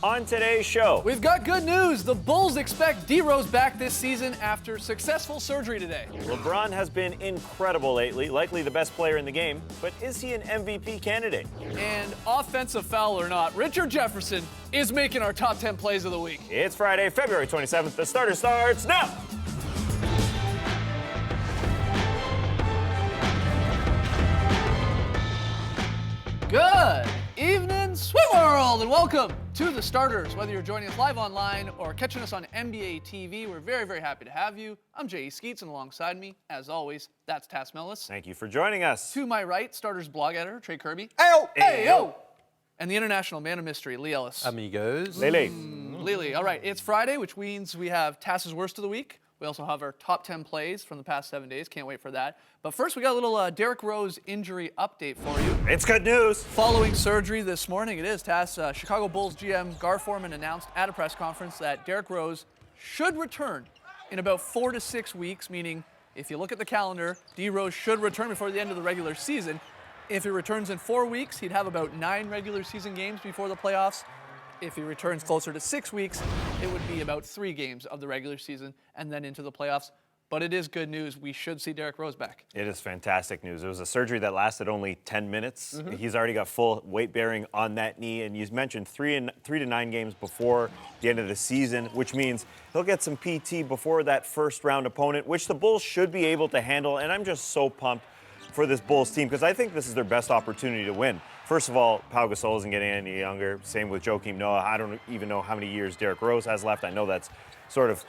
On today's show, We've got good news. The Bulls expect D-Rose back this season after successful surgery today. LeBron has been incredible lately, likely the best player in the game, but is he an MVP candidate? And offensive foul or not, Richard Jefferson is making our top 10 plays of the week. It's Friday, February 27th. The starter starts now. Good evening, Sweet World, and welcome to the starters. Whether you're joining us live online or catching us on NBA TV, we're very, very happy to have you. I'm J.E. Skeets, and alongside me, as always, that's Tass Mellis. Thank you for joining us. To my right, starters blog editor Trey Kirby. Ayo! Hey-yo! And the international man of mystery, Lee Ellis. Amigos. Lele. Lily. All right, it's Friday, which means we have Tass's Worst of the Week. We also have our top 10 plays from the past 7 days. Can't wait for that. But first, we got a little Derrick Rose injury update for you. It's good news. Following surgery this morning, it is, Tass, Chicago Bulls GM Gar Forman announced at a press conference that Derrick Rose should return in about 4 to 6 weeks, meaning if you look at the calendar, D. Rose should return before the end of the regular season. If he returns in 4 weeks, he'd have about 9 regular season games before the playoffs. If he returns closer to 6 weeks, it would be about 3 games of the regular season and then into the playoffs. But it is good news. We should see Derrick Rose back. It is fantastic news. It was a surgery that lasted only 10 minutes. He's already got full weight bearing on that knee, and you mentioned 3 to 9 games before the end of the season, which means he'll get some PT before that first round opponent, which the Bulls should be able to handle. And I'm just so pumped for this Bulls team because I think this is their best opportunity to win. First of all, Pau Gasol isn't getting any younger. Same with Joakim Noah. I don't even know how many years Derrick Rose has left. I know that's sort of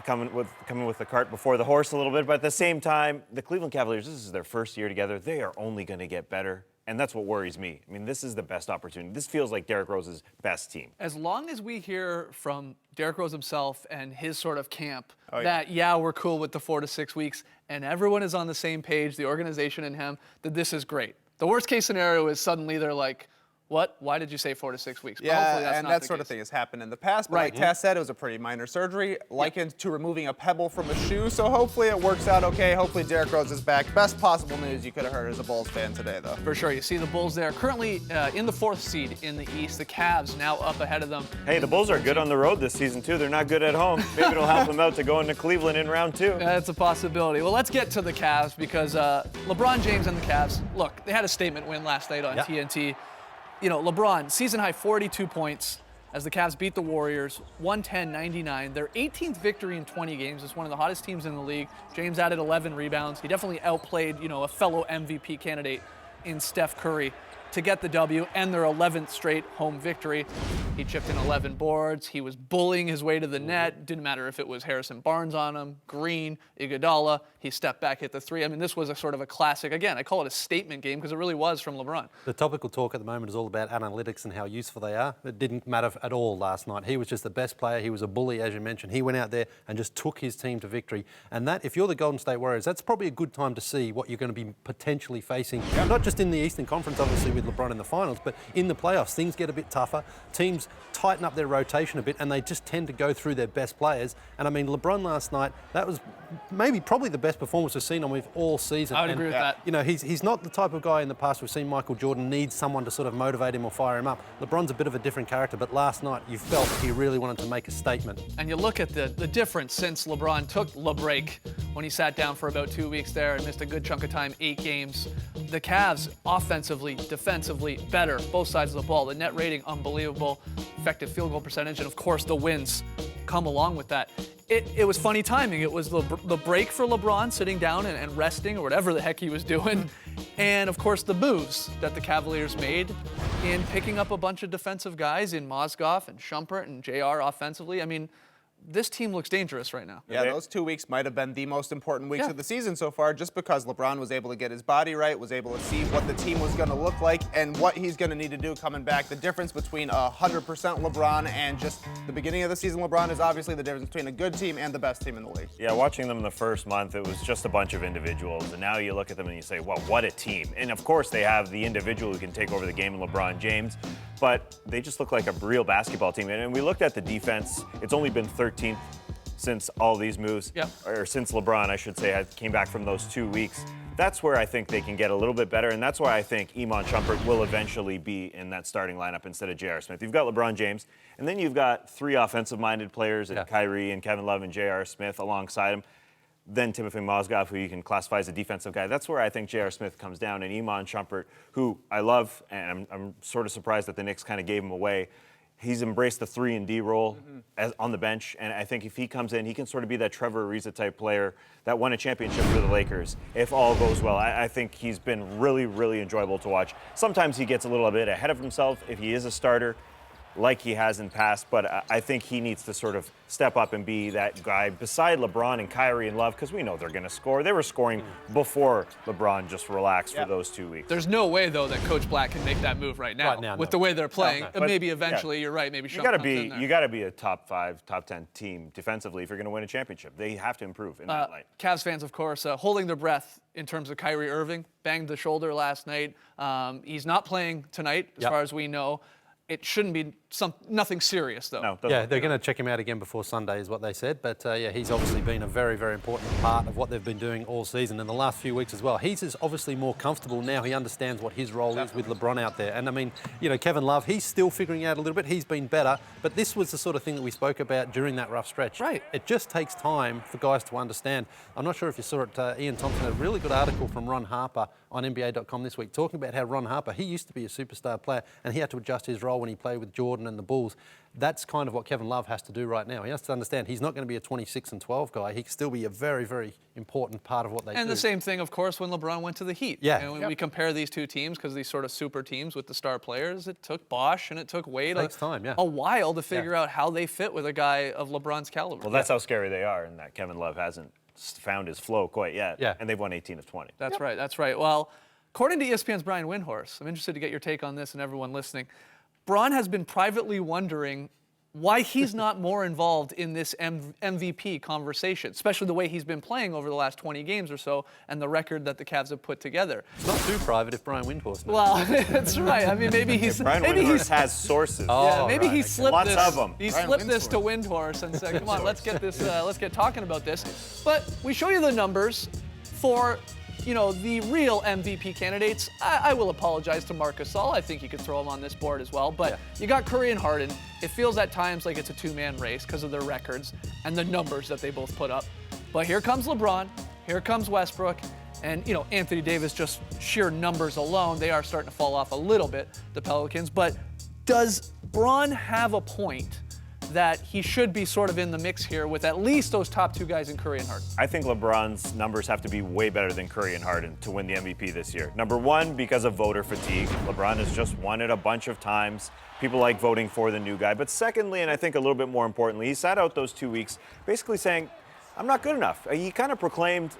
coming with the cart before the horse a little bit. But at the same time, the Cleveland Cavaliers, this is their first year together. They are only going to get better. And that's what worries me. I mean, this is the best opportunity. This feels like Derrick Rose's best team. As long as we hear from Derrick Rose himself and his sort of camp that, we're cool with the 4 to 6 weeks, and everyone is on the same page, the organization and him, that this is great. The worst case scenario is suddenly they're like, what? Why did you say 4 to 6 weeks? But hopefully that's and not that the sort case. of thing has happened in the past. But Right. like Tass said, it was a pretty minor surgery, likened to removing a pebble from a shoe. So hopefully it works out okay. Hopefully Derrick Rose is back. Best possible news you could have heard as a Bulls fan today, though. For sure. You see the Bulls there currently in the 4th seed in the East. The Cavs now up ahead of them. Hey, the Bulls are good on the road this season, too. They're not good at home. Maybe it'll help them out to go into Cleveland in round 2. That's a possibility. Well, let's get to the Cavs because LeBron James and the Cavs, look, they had a statement win last night on TNT. You know, LeBron, season high 42 points as the Cavs beat the Warriors, 110-99. Their 18th victory in 20 games. It's one of the hottest teams in the league. James added 11 rebounds. He definitely outplayed, a fellow MVP candidate in Steph Curry to get the W and their 11th straight home victory. He chipped in 11 boards. He was bullying his way to the net. Didn't matter if it was Harrison Barnes on him, Green, Iguodala. He stepped back, hit the 3. I mean, this was a sort of a classic. Again, I call it a statement game because it really was from LeBron. The topical talk at the moment is all about analytics and how useful they are. It didn't matter at all last night. He was just the best player. He was a bully, as you mentioned. He went out there and just took his team to victory. And that, if you're the Golden State Warriors, that's probably a good time to see what you're going to be potentially facing, not just in the Eastern Conference, obviously, with LeBron in the finals, but in the playoffs. Things get a bit tougher. Teams tighten up their rotation a bit, and they just tend to go through their best players. And I mean, LeBron last night, that was probably the best performance we've seen him with all season. I would agree with that. He's not the type of guy in the past we've seen Michael Jordan needs someone to sort of motivate him or fire him up. LeBron's a bit of a different character, but last night you felt he really wanted to make a statement. And you look at the difference since LeBron took the break when he sat down for about 2 weeks there and missed a good chunk of time, 8 games. The Cavs, offensively, defensively, better, both sides of the ball. The net rating, unbelievable. Effective field goal percentage, and of course the wins come along with that. It was funny timing. It was the break for LeBron sitting down and resting or whatever the heck he was doing. And of course the moves that the Cavaliers made in picking up a bunch of defensive guys in Mozgov and Shumpert and JR offensively. I mean, this team looks dangerous right now. Yeah, those 2 weeks might have been the most important weeks of the season so far, just because LeBron was able to get his body right, was able to see what the team was going to look like and what he's going to need to do coming back. The difference between 100% LeBron and just the beginning of the season LeBron is obviously the difference between a good team and the best team in the league. Yeah, watching them the first month, it was just a bunch of individuals. And now you look at them and you say, well, what a team. And of course, they have the individual who can take over the game in LeBron James. But they just look like a real basketball team. And we looked at the defense. It's only been 13th since all these moves, or since LeBron, I should say, came back from those 2 weeks. That's where I think they can get a little bit better, and that's why I think Iman Shumpert will eventually be in that starting lineup instead of J.R. Smith. You've got LeBron James, and then you've got 3 offensive-minded players, and Kyrie and Kevin Love and J.R. Smith alongside him. Then Timothy Mozgov, who you can classify as a defensive guy. That's where I think J.R. Smith comes down, and Iman Shumpert, who I love, and I'm sort of surprised that the Knicks kind of gave him away. He's embraced the 3-and-D role on the bench, and I think if he comes in, he can sort of be that Trevor Ariza type player that won a championship for the Lakers. If all goes well, I think he's been really, really enjoyable to watch. Sometimes he gets a little bit ahead of himself if he is a starter, like he has in past, but I think he needs to sort of step up and be that guy beside LeBron and Kyrie and Love, because we know they're going to score. They were scoring before LeBron just relaxed for those 2 weeks. There's no way, though, that Coach Black can make that move right now, with the way they're playing. No. Maybe eventually, you're right, maybe Shumpert comes in there. You got to be a top 5, top 10 team defensively if you're going to win a championship. They have to improve in that light. Cavs fans, of course, holding their breath in terms of Kyrie Irving. Banged the shoulder last night. He's not playing tonight, as far as we know. It shouldn't be nothing serious, though. No, yeah, they're going to check him out again before Sunday, is what they said. But yeah, he's obviously been a very, very important part of what they've been doing all season and the last few weeks as well. He's obviously more comfortable now. He understands what his role is with LeBron out there. And I mean, you know, Kevin Love, he's still figuring out a little bit. He's been better. But this was the sort of thing that we spoke about during that rough stretch. Right. It just takes time for guys to understand. I'm not sure if you saw it. Ian Thompson had a really good article from Ron Harper on NBA.com this week talking about how Ron Harper, he used to be a superstar player and he had to adjust his role when he played with Jordan and the Bulls. That's kind of what Kevin Love has to do right now. He has to understand he's not going to be a 26-12 guy. He can still be a very, very important part of what they do. And the same thing, of course, when LeBron went to the Heat. Yeah. And when we compare these two teams, because these sort of super teams with the star players, it took Bosh and it took Wade a while to figure out how they fit with a guy of LeBron's caliber. Well, that's how scary they are, in that Kevin Love hasn't found his flow quite yet. Yeah. And they've won 18 of 20. That's right, that's right. Well, according to ESPN's Brian Windhorst, I'm interested to get your take on this and everyone listening. Bron has been privately wondering why he's not more involved in this MVP conversation, especially the way he's been playing over the last 20 games or so and the record that the Cavs have put together. It's not too private if Brian Windhorst knows. Well, that's right. I mean, maybe he's... Brian Windhorst has sources. Maybe he slipped Lots this. of them. He slipped this to Windhorst and said, come on, let's get this, let's get talking about this. But we show you the numbers for... you know, the real MVP candidates. I will apologize to Marc Gasol. I think you could throw him on this board as well. But you got Curry and Harden. It feels at times like it's a two-man race because of their records and the numbers that they both put up. But here comes LeBron. Here comes Westbrook. And, you know, Anthony Davis, just sheer numbers alone, they are starting to fall off a little bit, the Pelicans. But does Bron have a point that he should be sort of in the mix here with at least those top two guys in Curry and Harden? I think LeBron's numbers have to be way better than Curry and Harden to win the MVP this year. Number one, because of voter fatigue. LeBron has just won it a bunch of times. People like voting for the new guy. But secondly, and I think a little bit more importantly, he sat out those 2 weeks basically saying, I'm not good enough. He kind of proclaimed,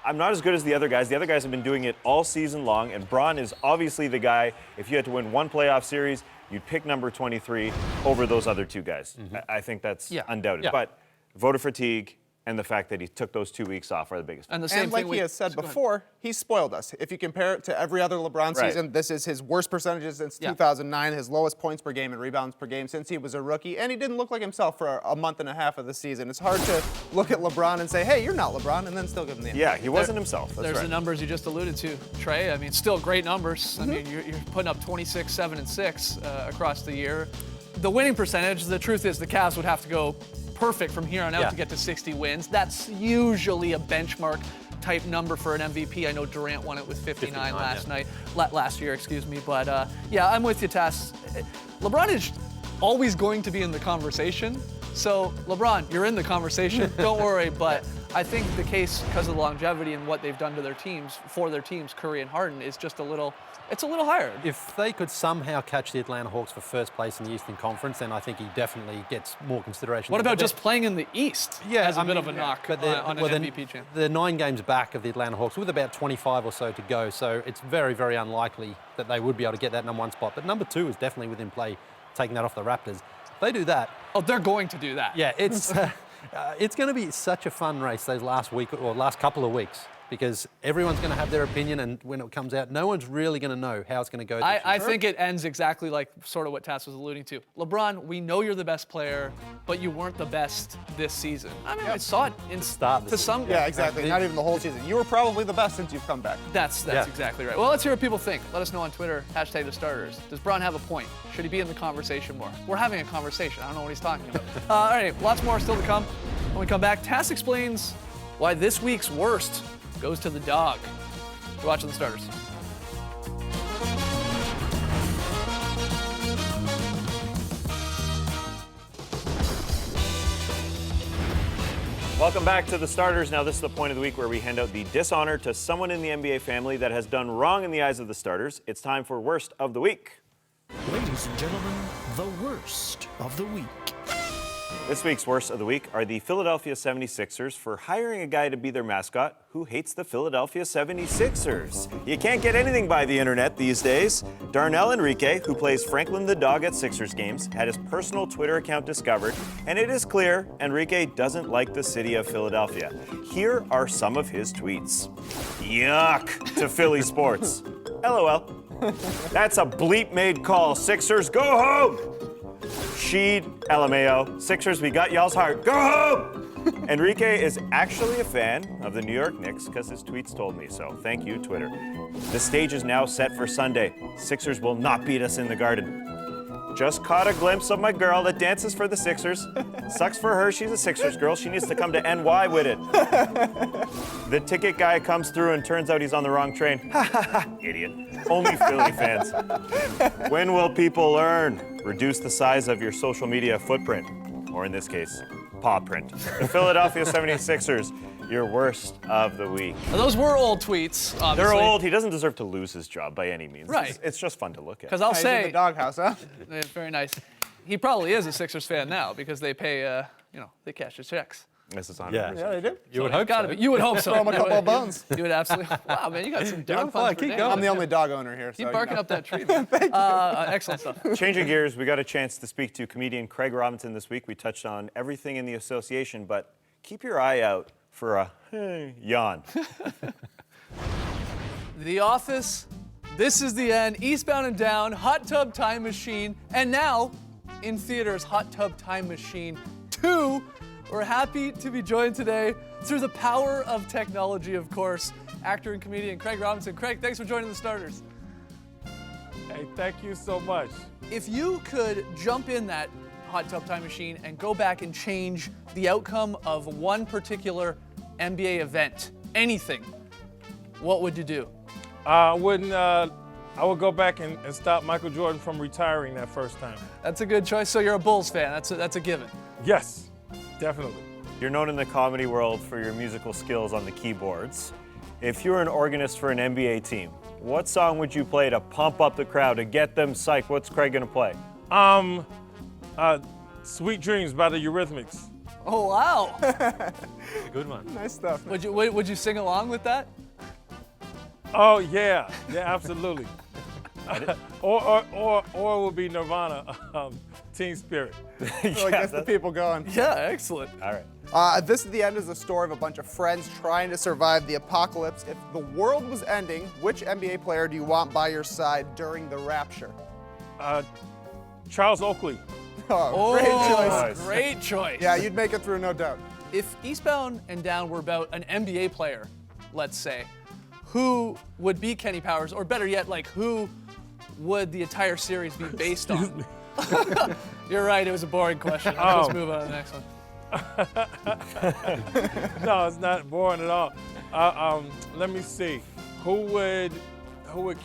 I'm not as good as the other guys. The other guys have been doing it all season long, and Bron is obviously the guy, if you had to win one playoff series, you'd pick number 23 over those other two guys. I think that's undoubted. Yeah. But voter fatigue and the fact that he took those 2 weeks off are the biggest. And the same And like thing he has said before, he spoiled us. If you compare it to every other LeBron season, this is his worst percentages since 2009, his lowest points per game and rebounds per game since he was a rookie, and he didn't look like himself for a month and a half of the season. It's hard to look at LeBron and say, hey, you're not LeBron, and then still give him the MVP. Yeah, he wasn't himself. That's There's right. the numbers you just alluded to, Trey. I mean, still great numbers. I mean, you're putting up 26, 7, and 6 across the year. The winning percentage, the truth is the Cavs would have to go perfect from here on out to get to 60 wins. That's usually a benchmark type number for an MVP. I know Durant won it with 59 last year, excuse me. But yeah, I'm with you, Tass. LeBron is always going to be in the conversation. So LeBron, you're in the conversation. Don't worry. But I think the case, because of the longevity and what they've done to their teams, for their teams, Curry and Harden, is just a little higher. If they could somehow catch the Atlanta Hawks for first place in the Eastern Conference, then I think he definitely gets more consideration. What about just playing in the East as a bit of a knock on an MVP champ? They're 9 games back of the Atlanta Hawks with about 25 or so to go, so it's very, very unlikely that they would be able to get that number 1 spot. But number 2 is definitely within play, taking that off the Raptors. If they do that... Oh, they're going to do that. Yeah, it's going to be such a fun race those last week or last couple of weeks. because everyone's going to have their opinion, and when it comes out, no one's really going to know how it's going to go. I think it ends exactly like sort of what Tass was alluding to. LeBron, we know you're the best player, but you weren't the best this season. I mean, I saw it in start to some. Yeah, exactly. Not even the whole season. You were probably the best since you've come back. That's exactly right. Well, let's hear what people think. Let us know on Twitter, #the starters. Does Bron have a point? Should he be in the conversation more? We're having a conversation. I don't know what he's talking about. All right, lots more still to come. When we come back, Tass explains why this week's worst goes to the dog. You're watching The Starters. Welcome back to The Starters. Now, this is the point of the week where we hand out the dishonor to someone in the NBA family that has done wrong in the eyes of the starters. It's time for Worst of the Week. Ladies and gentlemen, the worst of the week. This week's Worst of the Week are the Philadelphia 76ers for hiring a guy to be their mascot who hates the Philadelphia 76ers. You can't get anything by the internet these days. Darnell Enrique, who plays Franklin the dog at Sixers games, had his personal Twitter account discovered, and it is clear Enrique doesn't like the city of Philadelphia. Here are some of his tweets. Yuck to Philly sports. LOL. That's a bleep-made call. Sixers, go home! Sheed, LMAO. Sixers, we got y'all's heart. Go home! Enrique is actually a fan of the New York Knicks because his tweets told me so. Thank you, Twitter. The stage is now set for Sunday. Sixers will not beat us in the Garden. Just caught a glimpse of my girl that dances for the Sixers. Sucks for her, she's a Sixers girl. She needs to come to NY with it. The ticket guy comes through and turns out he's on the wrong train. Ha ha ha, idiot. Only Philly fans. When will people learn? Reduce the size of your social media footprint. Or in this case, paw print. The Philadelphia 76ers, your worst of the week. Now, those were old tweets, obviously. They're old. He doesn't deserve to lose his job by any means. Right. It's just fun to look at. Because I'll He's in the say, doghouse, huh? yeah, very nice. He probably is a Sixers fan now because they pay, they cash his checks. This is on. Yeah. Yeah, they do. You would So hope gotta so. be. You would hope so. Throw him a couple of bones. You would absolutely. Wow, man, you got some dog on fire. puns for Keep days. going. I'm the only dog owner here. So Keep barking up that tree, man. Excellent stuff. Changing gears, we got a chance to speak to comedian Craig Robinson this week. We touched on everything in the association, but keep your eye out for a yawn. The Office, This Is the End, Eastbound and Down, Hot Tub Time Machine, and now in theaters, Hot Tub Time Machine 2. We're happy to be joined today through the power of technology, of course, actor and comedian Craig Robinson. Craig, thanks for joining The Starters. Hey, thank you so much. If you could jump in that Hot Tub Time Machine and go back and change the outcome of one particular NBA event, anything, what would you do? I would go back and stop Michael Jordan from retiring that first time. That's a good choice. So you're a Bulls fan. That's a given. Yes, definitely. You're known in the comedy world for your musical skills on the keyboards. If you were an organist for an NBA team, what song would you play to pump up the crowd, to get them psyched? What's Craig gonna play? Sweet Dreams by the Eurythmics. Oh wow! A good one. Nice stuff. Would you sing along with that? Oh yeah, absolutely. or it will be Nirvana, Teen Spirit. Really gets the people going. Yeah, excellent. All right. This is the End is the story of a bunch of friends trying to survive the apocalypse. If the world was ending, which NBA player do you want by your side during the rapture? Charles Oakley. Oh, great choice. Nice. Great choice. Yeah, you'd make it through, no doubt. If Eastbound and Down were about an NBA player, let's say, who would be Kenny Powers, or better yet, like who would the entire series be based on? You're right, it was a boring question. Let's move on to the next one. No, it's not boring at all. Let me see. Who would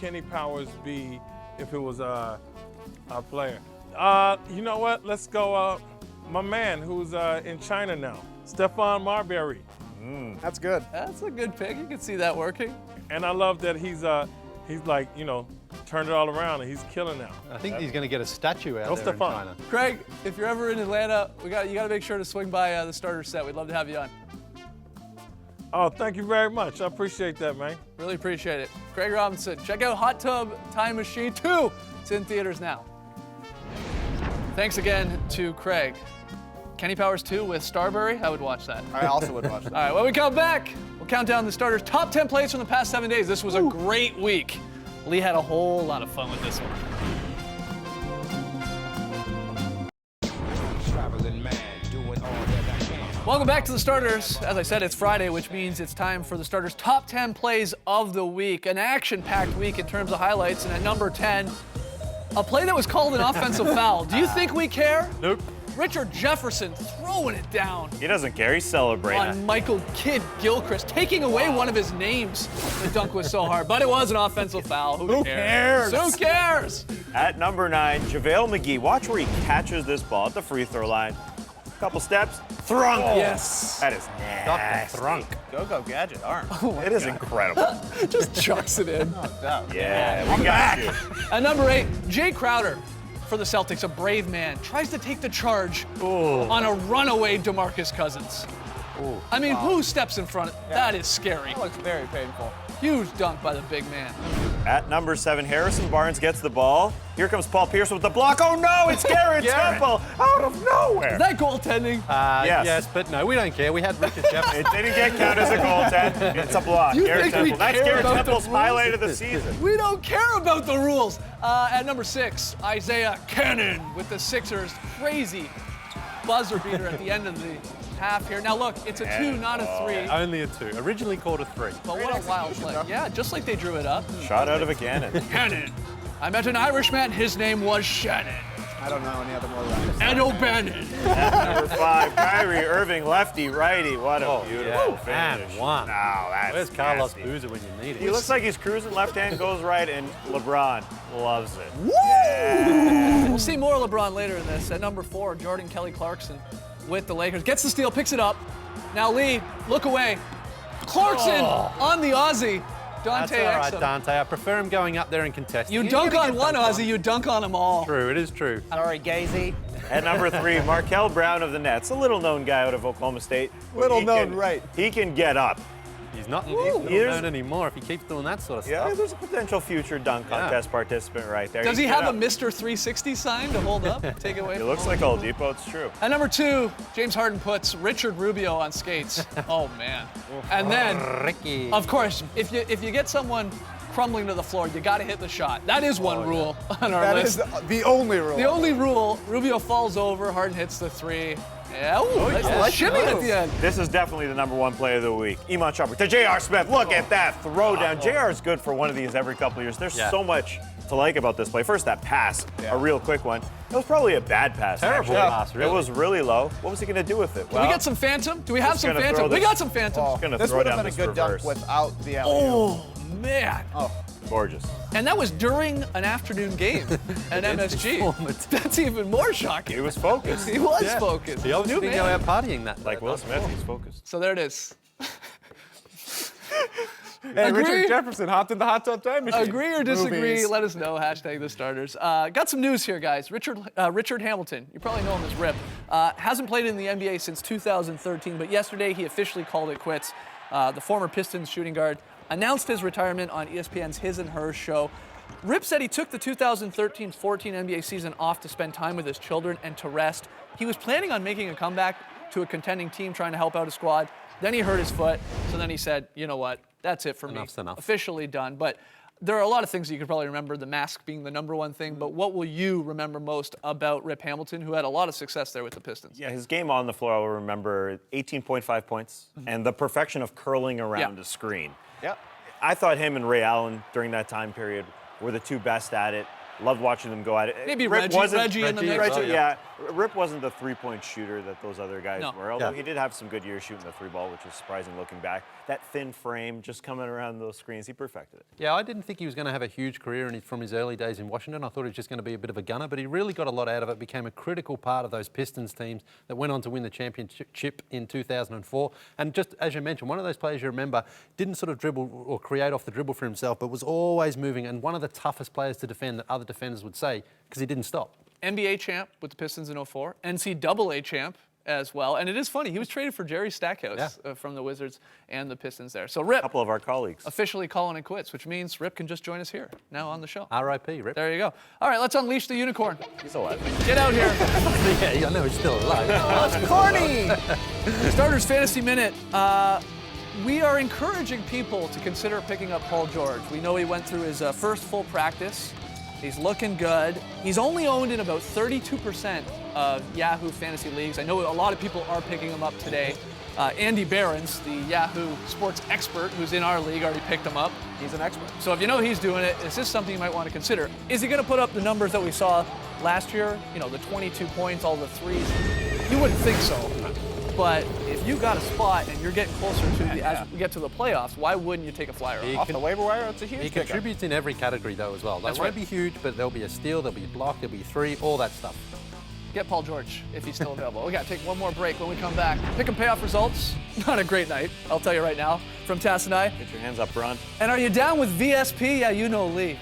Kenny Powers be if it was a player? You know what? Let's go. My man, who's in China now, Stephon Marbury. That's good. That's a good pick. You can see that working. And I love that he's like, turned it all around and he's killing now. I think he's going to get a statue out No, there in Stephon. China. Craig, if you're ever in Atlanta, you got to make sure to swing by the starter set. We'd love to have you on. Oh, thank you very much. I appreciate that, man. Really appreciate it. Craig Robinson, check out Hot Tub Time Machine 2. It's in theaters now. Thanks again to Craig. Kenny Powers 2 with Starbury, I would watch that. I also would watch that. All right, when we come back, we'll We'll count down the starters' top 10 plays from the past 7 days. This was a great week. Lee had a whole lot of fun with this one. Welcome back to the starters. As I said, it's Friday, which means it's time for the starters' top 10 plays of the week. An action-packed week in terms of highlights. And at number 10, a play that was called an offensive foul. Do you think we care? Nope. Richard Jefferson throwing it down He doesn't care. He's celebrating. on Michael Kidd-Gilchrist, taking away one of his names. The dunk was so hard, but it was an offensive foul. Who cares? Who cares? At number 9, JaVale McGee. Watch where he catches this ball at the free throw line. Couple steps, thrunk. Yes. That is nasty. Thrunk. Go gadget arm. It is incredible. Just chucks it in. Yeah, we got you. At number 8, Jay Crowder for the Celtics, a brave man, tries to take the charge on a runaway DeMarcus Cousins. I mean, who steps in front? That is scary. That looks very painful. Huge dunk by the big man. At number 7, Harrison Barnes gets the ball. Here comes Paul Pierce with the block. Oh no, it's Garrett Temple out of nowhere. Is that goaltending? Yes. Yes, but no, we don't care. We had Richard Jefferson. It didn't get counted as a goaltend. It's a block. You Garrett think we Temple. That's care Garrett about the Temple's rules? highlight of the season. We don't care about the rules. At number 6, Isaiah Cannon with the Sixers' crazy buzzer beater at the end of the half here. Now look, it's a 2, not a 3. Only a 2. Originally called a 3. But what a wild play. Yeah, just like they drew it up. Shot out of a cannon. Cannon. I met an Irishman. His name was Shannon. I don't know any other more left. Ed O'Bannon. Number 5, Kyrie Irving, lefty, righty. What a beautiful And finish. one. No, that's Where's Carlos nasty. Boozer when you need He it? looks like he's cruising left hand, goes right, and LeBron loves it. We'll see more LeBron later in this. At number 4, Jordan Kelly Clarkson with the Lakers. Gets the steal, picks it up. Now Lee, look away. Clarkson on the Aussie. That's Dante all right, Exum. Dante. I prefer him going up there and contesting. You dunk on one Aussie, you dunk on them all. True, it is true. Sorry, Gazy. At number 3, Markel Brown of the Nets, a little known guy out of Oklahoma State. Little He known, can- right. He can get up. He's not Here's- known anymore if he keeps doing that sort of Yeah, stuff. there's a potential future dunk contest participant right there. Does he can have get a up. Mr. 360 sign to hold up? Take it away It from looks him? like Oladipo, it's true. At number 2, James Harden puts Richard Rubio on skates. Oh man. And then, Ricky. of course, if you get someone crumbling to the floor, you got to hit the shot. That is one rule on our That list. is the only rule. The only rule, Rubio falls over, Harden hits the 3. Yeah, ooh, nice little shimmy at the end. This is definitely the number 1 play of the week. Iman Shumpert to J.R. Smith. Look at that throw down. J.R. is good for one of these every couple of years. There's so much to like about this play. First, that pass, a real quick one. It was probably a bad pass. Terrible actually. pass, really. It was really low. What was he going to do with it? Do we get some phantom? Do we have just some gonna throw phantom? We this- got some phantom. gonna This throw would have down been a this good dunk reverse. without the alley. Oh, man. Gorgeous. And that was during an afternoon game at MSG. That's even more shocking. He was focused. He was focused. He obviously New didn't go man. out partying that Like day. Will Smith, he's focused. So there it is. Hey, Agree? Richard Jefferson hopped in the hot tub time machine. Agree or disagree? Movies. Let us know. Hashtag the starters. Got some news here, guys. Richard Hamilton, you probably know him as Rip, hasn't played in the NBA since 2013, but yesterday he officially called it quits. The former Pistons shooting guard announced his retirement on ESPN's His and Hers show. Rip said he took the 2013-14 NBA season off to spend time with his children and to rest. He was planning on making a comeback to a contending team trying to help out a squad. Then he hurt his foot, so then he said, you know what, that's it for Enough's me. enough. Officially done. But there are a lot of things that you could probably remember, the mask being the number one thing, but what will you remember most about Rip Hamilton, who had a lot of success there with the Pistons? Yeah, his game on the floor, I will remember 18.5 points and the perfection of curling around Yeah. a screen. Yep. I thought him and Ray Allen during that time period were the two best at it. Loved watching them go at it. Maybe Rip Reggie wasn't- in the mix. Reggie, Oh, yeah. Rip wasn't the three-point shooter that those other guys No. were, although Yeah. he did have some good years shooting the three ball, which is surprising looking back. That thin frame just coming around those screens, he perfected it. Yeah, I didn't think he was going to have a huge career from his early days in Washington. I thought he was just going to be a bit of a gunner, but he really got a lot out of it, became a critical part of those Pistons teams that went on to win the championship in 2004. And just as you mentioned, one of those players you remember didn't sort of dribble or create off the dribble for himself, but was always moving, and one of the toughest players to defend that other defenders would say, because he didn't stop. NBA champ with the Pistons in 04, NCAA champ as well. And it is funny, he was traded for Jerry Stackhouse from the Wizards and the Pistons there. So Rip A couple of our colleagues. officially calling it quits, which means Rip can just join us here now on the show. R.I.P. Rip. There you go. All right, let's unleash the unicorn. He's alive. Get out here. Yeah, I know he's still alive. That's corny. Starters Fantasy Minute. we are encouraging people to consider picking up Paul George. We know he went through his first full practice. He's looking good. He's only owned in about 32% of Yahoo fantasy leagues. I know a lot of people are picking him up today. Andy Behrens, the Yahoo sports expert who's in our league, already picked him up. He's an expert. So if you know he's doing it, is this something you might want to consider? Is he going to put up the numbers that we saw last year? You know, the 22 points, all the threes? You wouldn't think so. But if you got a spot and you're getting closer to as we get to the playoffs, why wouldn't you take a flyer Off the waiver wire, it's a huge He pickup. contributes in every category though as well. They That's won't right. be huge, but there'll be a steal, there'll be a block, there'll be 3, all that stuff. Get Paul George if he's still available. We got to take one more break. When we come back, pick and payoff results. Not a great night, I'll tell you right now, from Tass and I. Get your hands up, Ron. And are you down with VSP? Yeah, you know Lee.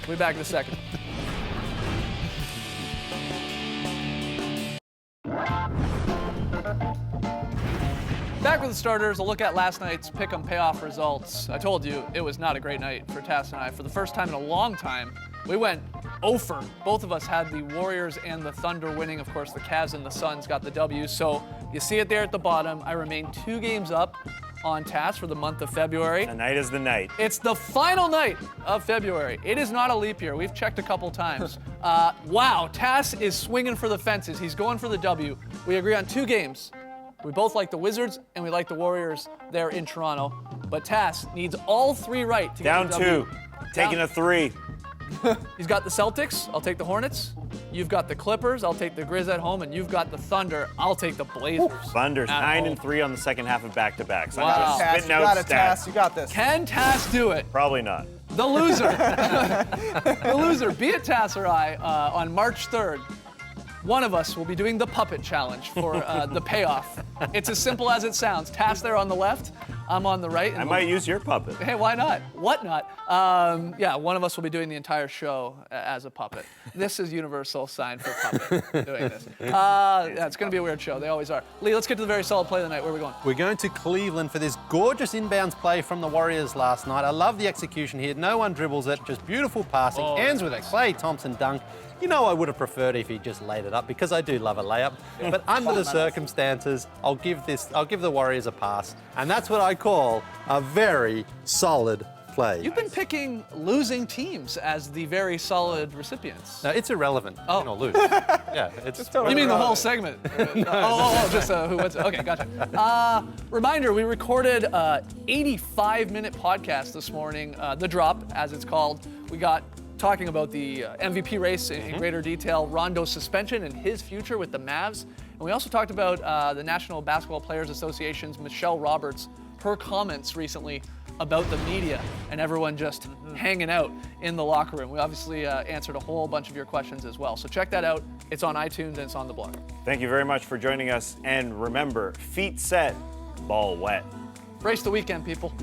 We'll be back in a second. Back with the starters, a look at last night's pick 'em payoff results. I told you it was not a great night for Tass and I. For the first time in a long time, we went 0 for. Both of us had the Warriors and the Thunder winning. Of course, the Cavs and the Suns got the W. So you see it there at the bottom. I remain 2 games up on Tass for the month of February. Tonight is the night. It's the final night of February. It is not a leap year. We've checked a couple times. Wow, Tass is swinging for the fences. He's going for the W. We agree on 2 games. We both like the Wizards and we like the Warriors there in Toronto. But Tass needs all 3 right to Down get the W. 2. Taking a 3. He's got the Celtics. I'll take the Hornets. You've got the Clippers. I'll take the Grizz at home. And you've got the Thunder. I'll take the Blazers. Thunder's at 9 home. and 3 on the second half of back-to-backs. Wow. I'm just Tass, spitting you out got it, stats. Tass. You got this. Can Tass do it? Probably not. The loser. The loser, be it Tass or I, on March 3rd. One of us will be doing the puppet challenge for the payoff. It's as simple as it sounds. Tass there on the left, I'm on the right. And I might use your puppet. Hey, why not? What not? Yeah, one of us will be doing the entire show as a puppet. This is universal sign for puppet doing this. Yeah, it's going to be a weird show. They always are. Lee, let's get to the very solid play of the night. Where are we going? We're going to Cleveland for this gorgeous inbounds play from the Warriors last night. I love the execution here. No one dribbles it, just beautiful passing. Ends with a Klay Thompson dunk. You know, I would have preferred if he just laid it up because I do love a layup. But under the circumstances, I'll give the Warriors a pass. And that's what I call a very solid play. You've been picking losing teams as the very solid recipients. No, it's irrelevant. Oh. Win or lose. Yeah, it's totally You mean the irrelevant. whole segment? Just who wins? Okay, gotcha. Reminder, we recorded a 85-minute podcast this morning, The Drop, as it's called. We got talking about the MVP race in greater detail, Rondo's suspension and his future with the Mavs. And we also talked about the National Basketball Players Association's Michelle Roberts, her comments recently about the media and everyone just hanging out in the locker room. We obviously answered a whole bunch of your questions as well. So check that out. It's on iTunes and it's on the blog. Thank you very much for joining us. And remember, feet set, ball wet. Brace the weekend, people.